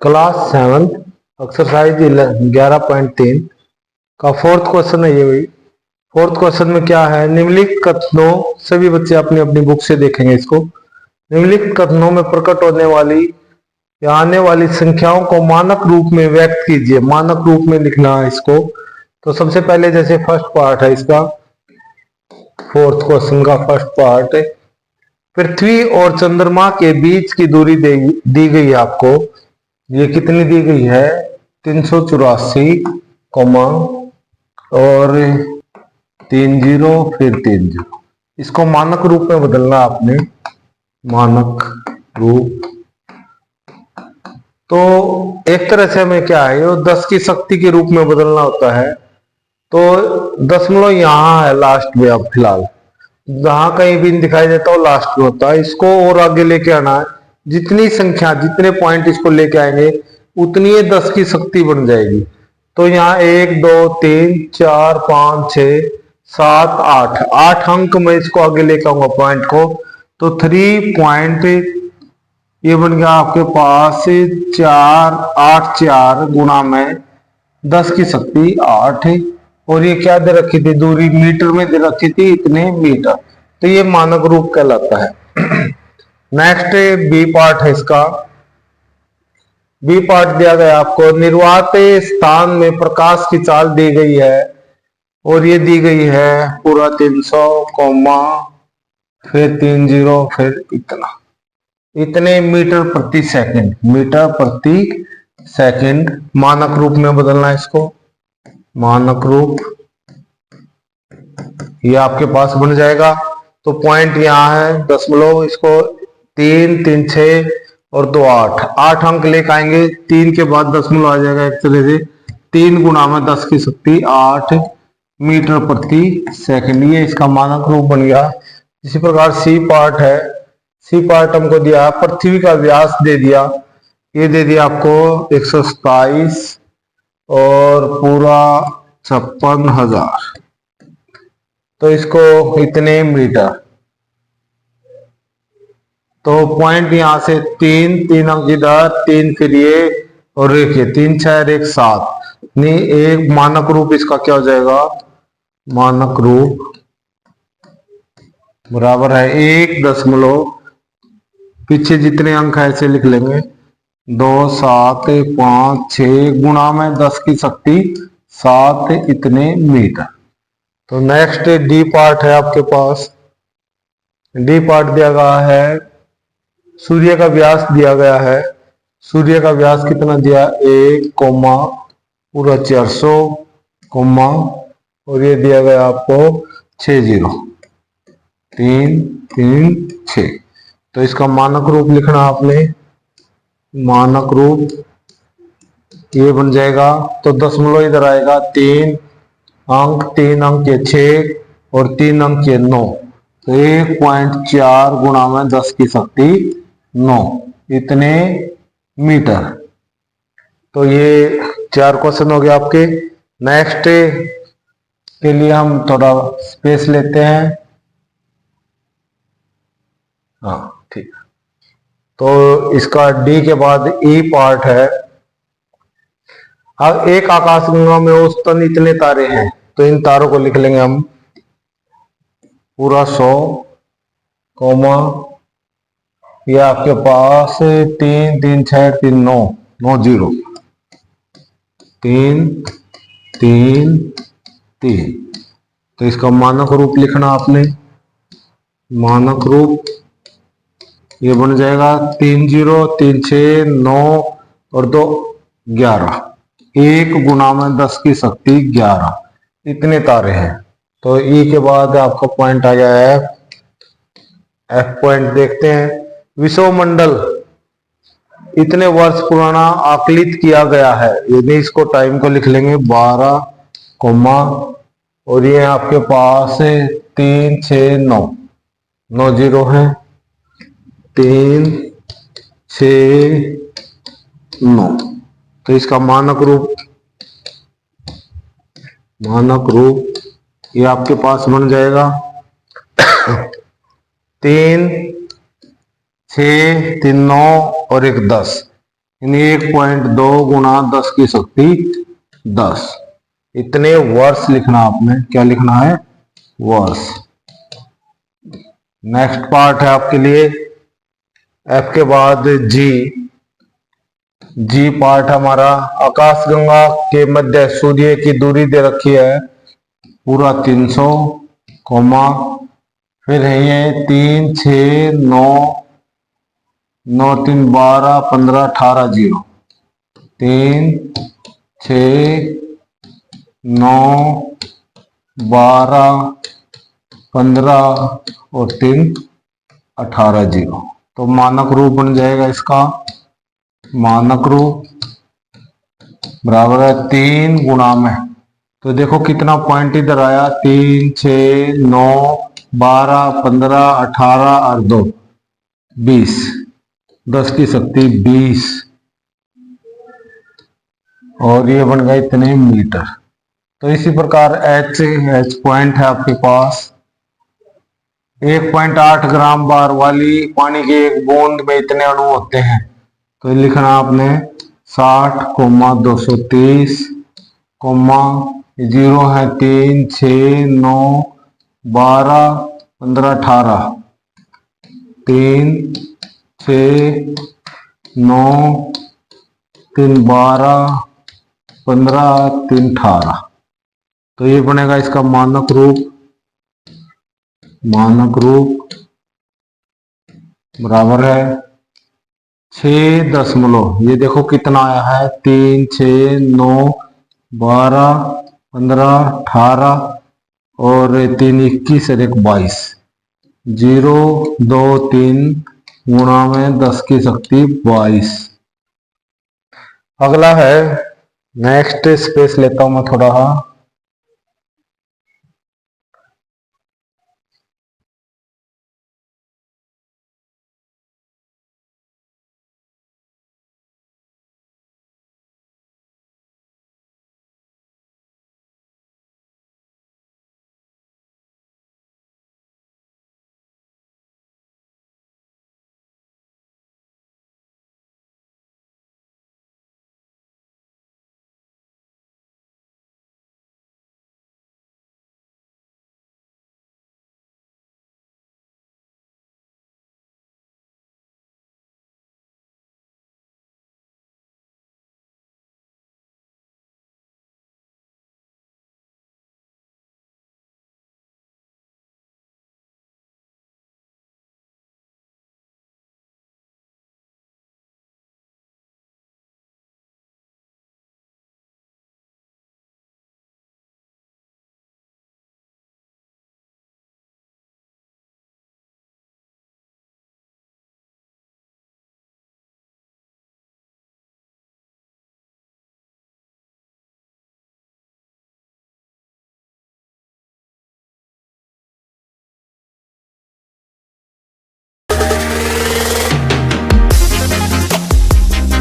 Class 7 exercise 11.3 का fourth question है ये भाई। फोर्थ क्वेश्चन में क्या है, निम्नलिखित कथनों, सभी बच्चे अपनी अपनी बुक से देखेंगे इसको। निम्नलिखित कथनों में प्रकट होने वाली या आने वाली संख्याओं को मानक रूप में व्यक्त कीजिए। मानक रूप में लिखना है इसको। तो सबसे पहले जैसे फर्स्ट पार्ट है इसका, फोर्थ क्वेश्चन का फर्स्ट पार्ट, पृथ्वी और चंद्रमा के बीच की दूरी दी गई है आपको। ये कितनी दी गई है, 384, और 30 फिर 30। इसको मानक रूप में बदलना आपने, मानक रूप। तो एक तरह से हमें क्या है, ये 10 की शक्ति के रूप में बदलना होता है। तो दशमलव यहाँ है लास्ट में, अब फिलहाल जहां कहीं भी दिखाई देता हो लास्ट में होता है। इसको और आगे लेके आना है, जितनी संख्या, जितने पॉइंट इसको लेके आएंगे उतनी ये 10 की शक्ति बन जाएगी। तो यहाँ 1 2 3 4 5 6 7 8 8 अंक में इसको आगे लेके आऊंगा पॉइंट को। तो 3 पॉइंट ये बन गया आपके पास 4 8 4 गुणा में 10 की शक्ति 8। और ये क्या दे रखी थी, दूरी मीटर में दे रखी थी, इतने मीटर। तो ये मानक रूप कहलाता है। नेक्स्ट बी पार्ट है इसका। बी पार्ट दिया गया आपको, निर्वात स्थान में प्रकाश की चाल दी गई है, और ये दी गई है पूरा 300, फिर 30, फिर इतने मीटर प्रति सेकंड। मीटर प्रति सेकंड मानक रूप में बदलना है इसको। मानक रूप ये आपके पास बन जाएगा। तो पॉइंट यहाँ है दशमलव, इसको 3 3 6 और 2 8 8 अंक लेकर आएंगे। 3 के बाद दशमलव आ जाएगा एक तरह से। 3 गुणा में 10 की शक्ति 8 मीटर प्रति सेकंड, ये इसका मानक रूप बन गया। इसी प्रकार सी पार्ट है। सी पार्ट हमको दिया, पृथ्वी का व्यास दे दिया, ये दे दिया आपको 127 और पूरा 56,000। तो इसको इतने मीटर। तो पॉइंट यहां से 3 अंक इधर, 3 फिर ये, और देखिए 3 6 1 7 नहीं, एक मानक रूप इसका क्या हो जाएगा, मानक रूप बराबर है 1 दशमलव, पीछे जितने अंक है ऐसे लिख लेंगे, 2 7 5 6 गुणा में 10 की शक्ति 7 इतने मीटर। तो नेक्स्ट डी पार्ट है आपके पास। डी पार्ट दिया गया है, सूर्य का व्यास दिया गया है। सूर्य का व्यास कितना दिया, 1 पूरा 400, और ये दिया गया आपको 60 3 3 6। तो इसका मानक रूप लिखना आपने, मानक रूप ये बन जाएगा। तो दशमलव इधर आएगा, 3 अंक के 6 और 3 अंक के 9। तो 1.4 गुणा में 10 की शक्ति 9 इतने मीटर। तो ये 4 क्वेश्चन हो गए आपके। नेक्स्ट के लिए हम थोड़ा स्पेस लेते हैं। हाँ ठीक है। तो इसका डी के बाद ई पार्ट है। अब एक आकाशगंगा में औसतन इतने तारे हैं, तो इन तारों को लिख लेंगे हम पूरा 100, ये आपके पास 3 3 6 3 9 9 0 3 3 3। तो इसका मानक रूप लिखना आपने, मानक रूप ये बन जाएगा 3 0 3 6 9 और 2 11, 1 गुणा में 10 की शक्ति 11 इतने तारे हैं। तो ई के बाद आपका पॉइंट आ गया है एफ पॉइंट। देखते हैं, विश्वमंडल इतने वर्ष पुराना आकलित किया गया है, यदि इसको टाइम को लिख लेंगे 12, और ये आपके पास 3 6 9 9 0 है, 3 6 9। तो इसका मानक रूप ये आपके पास बन जाएगा 3 6 3 9 और 1 10। यानी 1.2 गुणा 10 की शक्ति 10। इतने वर्ष लिखना आपने, क्या लिखना है, वर्ष। नेक्स्ट पार्ट है आपके लिए एफ के बाद जी। जी पार्ट हमारा, आकाशगंगा के मध्य सूर्य की दूरी दे रखी है पूरा 300, कोमा, फिर है ये 3, 6, 9, 9, 3, 12, 15, 18, 0, 3, 6, 9, 12, 15 और 3, 18, 0। तो मानक रूप बन जाएगा इसका, मानक रूप बराबर है 3 गुणा में, तो देखो कितना पॉइंट इधर आया, 3, 6, 9, 12, 15, 18 और 2, 20, 10 की शक्ति 20, और ये बन गए इतने मीटर। तो इसी प्रकार एच पॉइंट है आपके पास, 1.8 ग्राम बार वाली पानी के एक बूंद में इतने अणु होते हैं। तो लिखना आपने 60, 230, 0 है 3, 6, 9, 12, 15, 18, 3, 6, 9, 3, 12, 15, 3, 18। तो ये बनेगा इसका मानक रूप, मानक रूप बराबर है 6 ये देखो कितना आया है, 3, 6, 9, 12, 15, 18 और 3, 21 और 1, 22, 0, 2, 3 गुणा में 10 की शक्ति 22। अगला है नेक्स्ट स्पेस लेता हूं मैं थोड़ा,